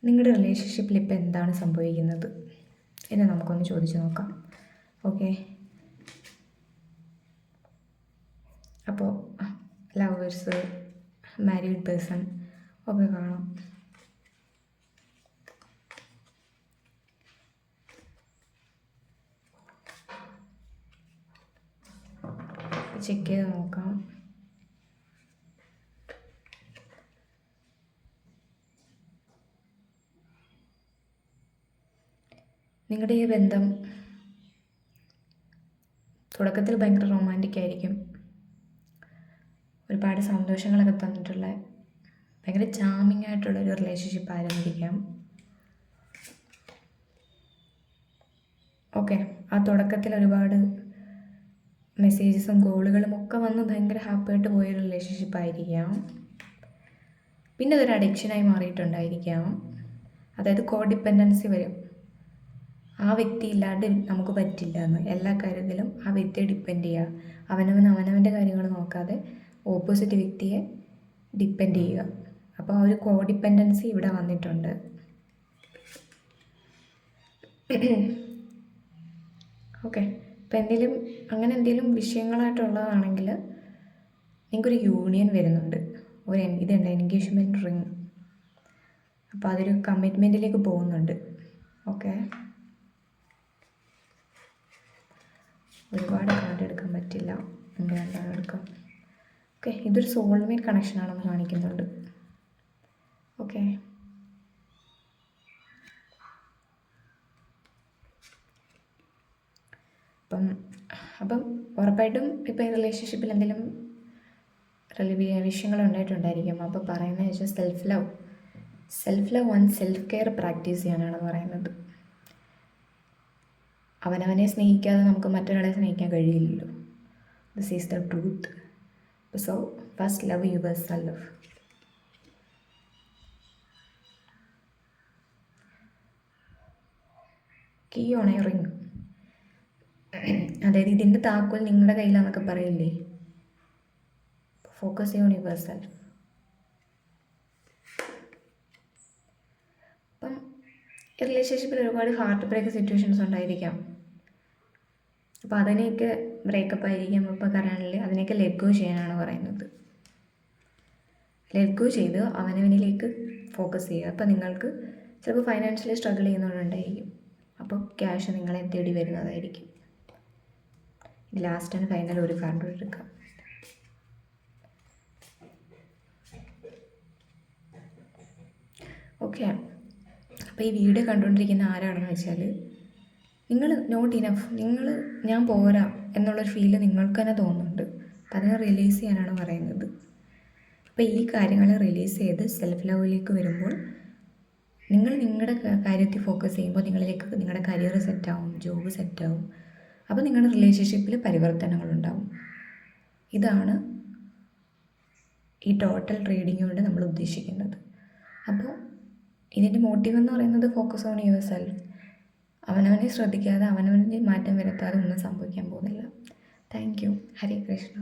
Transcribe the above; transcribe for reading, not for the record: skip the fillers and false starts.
നിങ്ങളുടെ റിലേഷൻഷിപ്പിൽ ഇപ്പോൾ എന്താണ് സംഭവിക്കുന്നത് എന്ന് നമുക്കൊന്ന് ചോദിച്ചു നോക്കാം. ഓക്കെ, അപ്പോൾ ലവേഴ്സ്, മാരീഡ് പേഴ്സൺ ഒക്കെ കാണാം. ചെക്ക് ചെയ്ത് നോക്കാം. നിങ്ങളുടെ ഈ ബന്ധം തുടക്കത്തിൽ ഭയങ്കര റൊമാൻറ്റിക് ആയിരിക്കും, ഒരുപാട് സന്തോഷങ്ങളൊക്കെ തന്നിട്ടുള്ള ഭയങ്കര ചാമിങ് ആയിട്ടുള്ളൊരു റിലേഷൻഷിപ്പ് ആരംഭിക്കാം. ഓക്കെ, ആ തുടക്കത്തിൽ ഒരുപാട് മെസ്സേജസും കോളുകളും ഒക്കെ വന്ന് ഭയങ്കര ഹാപ്പി ആയിട്ട് പോയൊരു റിലേഷൻഷിപ്പ് ആയിരിക്കാം. പിന്നെ അതൊരു അഡിക്ഷനായി മാറിയിട്ടുണ്ടായിരിക്കാം. അതായത് കോ ഡിപ്പെൻഡൻസി വരും. ആ വ്യക്തി ഇല്ലാണ്ട് നമുക്ക് പറ്റില്ല എന്ന്, എല്ലാ കാര്യത്തിലും ആ വ്യക്തിയെ ഡിപ്പെൻഡ് ചെയ്യുക, അവനവൻ്റെ കാര്യങ്ങൾ നോക്കാതെ ഓപ്പോസിറ്റ് വ്യക്തിയെ ഡിപ്പെൻഡ് ചെയ്യുക. അപ്പോൾ ആ ഒരു കോ ഡിപ്പെൻഡൻസി ഇവിടെ വന്നിട്ടുണ്ട്. ഓക്കെ, ഇപ്പോൾ എന്തെങ്കിലും വിഷയങ്ങളായിട്ടുള്ളതാണെങ്കിൽ നിങ്ങൾക്കൊരു യൂണിയൻ വരുന്നുണ്ട്, ഇതുണ്ട് എൻഗേജ്മെൻറ്റ് റിങ്. അപ്പോൾ അതൊരു കമ്മിറ്റ്മെൻറ്റിലേക്ക് പോകുന്നുണ്ട്. ഓക്കെ, ഒരുപാട് കാർഡ് എടുക്കാൻ പറ്റില്ല, നമുക്ക് രണ്ടാണ് എടുക്കാം. ഓക്കെ, ഇതൊരു സോൾമേറ്റ് കണക്ഷനാണെന്ന് കാണിക്കുന്നുണ്ട്. ഓക്കെ, അപ്പം ഉറപ്പായിട്ടും ഇപ്പോൾ ഈ റിലേഷൻഷിപ്പിൽ എന്തെങ്കിലും വിഷയങ്ങൾ ഉണ്ടായിട്ടുണ്ടായിരിക്കും. അപ്പോൾ പറയുന്നത് വെച്ചാൽ self love and self care practice ചെയ്യാനാണ് പറയുന്നത്. അവനവനെ സ്നേഹിക്കാതെ നമുക്ക് മറ്റൊരാളെ സ്നേഹിക്കാൻ കഴിയില്ലല്ലോ. This is the truth. So first love yourself. Key on a ring, അതായത് ഇതിൻ്റെ താക്കോൽ നിങ്ങളുടെ കയ്യിലാണെന്നൊക്കെ പറയില്ലേ. Focus on yourself. അപ്പം റിലേഷൻഷിപ്പിൽ ഒരുപാട് ഹാർട്ട് ബ്രേക്ക് സിറ്റുവേഷൻസ് ഉണ്ടായിരിക്കാം. അപ്പോൾ അതിനെയൊക്കെ ബ്രേക്കപ്പ് ആയിരിക്കാം ഇപ്പോൾ പറയാനില്ലേ, അതിനെയൊക്കെ ലെറ്റ് ഗോ ചെയ്യാനാണ് പറയുന്നത്. ലെറ്റ് ഗോ ചെയ്ത് അവനവനിലേക്ക് ഫോക്കസ് ചെയ്യുക. അപ്പോൾ നിങ്ങൾക്ക് ചിലപ്പോൾ ഫൈനാൻഷ്യലി സ്ട്രഗിൾ ചെയ്യുന്നവരുണ്ടായിരിക്കും. അപ്പോൾ ക്യാഷ് നിങ്ങളെ തേടി വരുന്നതായിരിക്കും. ലാസ്റ്റ് ആൻഡ് ഫൈനൽ ഒരു കാർഡ് എടുക്കാം. ഓക്കെ, അപ്പോൾ ഈ വീഡിയോ കണ്ടുകൊണ്ടിരിക്കുന്ന ആരാണെന്ന് വെച്ചാൽ നിങ്ങൾ നോട്ട് ഇനഫ്, ഞാൻ പോരാ എന്നുള്ളൊരു ഫീല് നിങ്ങൾക്ക് തന്നെ തോന്നുന്നുണ്ട്. അപ്പം അതിനെ റിലീസ് ചെയ്യാനാണ് പറയുന്നത്. അപ്പോൾ ഈ കാര്യങ്ങൾ റിലീസ് ചെയ്ത് സെൽഫ് ലവിലേക്ക് വരുമ്പോൾ നിങ്ങൾ നിങ്ങളുടെ കാര്യത്തിൽ ഫോക്കസ് ചെയ്യുമ്പോൾ നിങ്ങളുടെ കരിയർ സെറ്റാവും, ജോബ് സെറ്റാവും. അപ്പോൾ നിങ്ങളുടെ റിലേഷൻഷിപ്പിൽ പരിവർത്തനങ്ങളുണ്ടാവും. ഇതാണ് ഈ ടോട്ടൽ റീഡിംഗ് കൊണ്ട് നമ്മൾ ഉദ്ദേശിക്കുന്നത്. അപ്പോൾ ഇതിൻ്റെ മോട്ടീവ് എന്ന് പറയുന്നത് ഫോക്കസ് ഓൺ യുവർ സെൽഫ്. അവനവനെ ശ്രദ്ധിക്കാതെ അവനവനെ മാറ്റം വരുത്താതെ ഒന്നും സംഭവിക്കാൻ പോകുന്നില്ല. Thank you. ഹരേ കൃഷ്ണ.